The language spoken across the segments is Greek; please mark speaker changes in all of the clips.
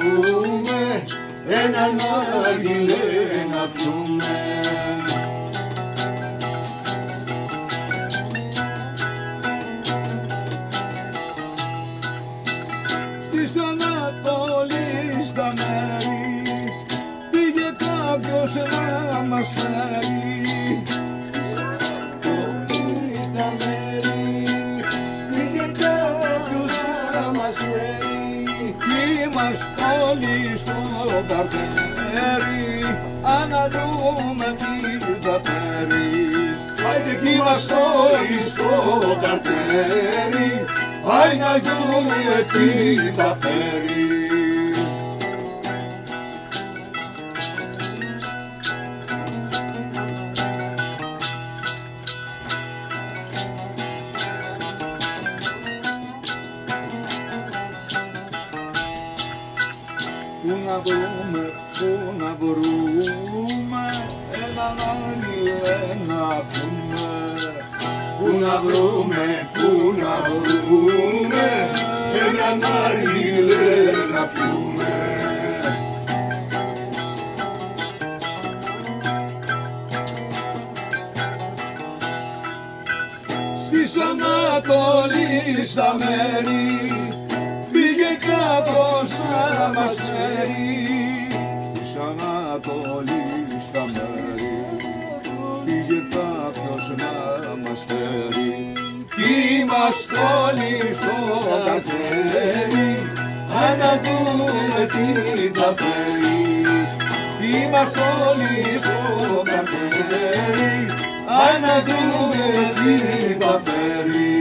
Speaker 1: βρούμε έναν άργυλε να πιούμε.
Speaker 2: Στις Ανατολής τα μέρη πήγε κάποιος να μας φέρει.
Speaker 1: Στις Ανατολής τα μέρη πήγε κάποιος να μας φέρει.
Speaker 2: Κι είμαστε όλοι στο καρτέρι, αναλούμε τι θα φέρει.
Speaker 1: Άιντε κι είμαστε όλοι στο καρτέρι, άι να δούμε τι θα φέρει.
Speaker 2: Πού να βρούμε, πού να βρούμε έναν άργυλε να πιούμε.
Speaker 1: Πού να βρούμε, πού να βρούμε έναν άργυλε να πιούμε.
Speaker 2: Στις Ανατολής τα μέρη πήγε κάποιος να μας φέρει. Στις Ανατολής τα μέρη πήγε κάποιος να μας φέρει. Κι είμαστε όλοι στο καρτέρι, να δούμε τι θα φέρει. Κι είμαστε όλοι στο καρτέρι, να δούμε τι θα φέρει.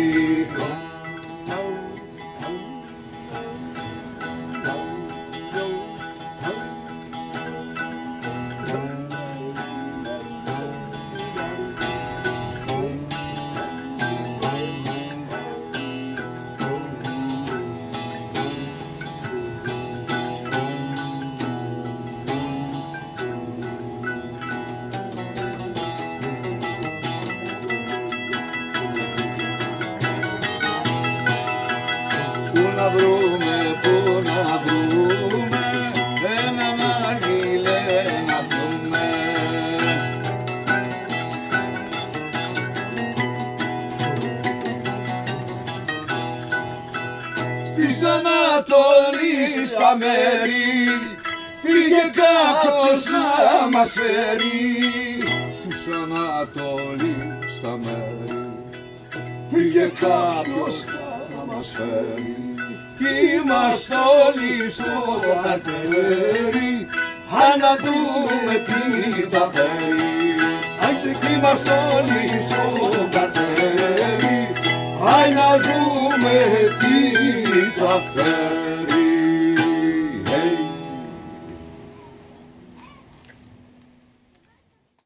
Speaker 2: Πού να βρούμε, πού να βρούμε έναν άργυλε να πιούμε. Στις Ανατολής τα μέρη πήγε κάποιος να μας φέρει. Στις Ανατολής τα μέρη πήγε κάποιος να μας φέρει. Κι είμαστε όλοι στο καρτέρι, να δούμε τι θα φέρει. Κι είμαστε όλοι στο καρτέρι, να δούμε τι θα φέρει.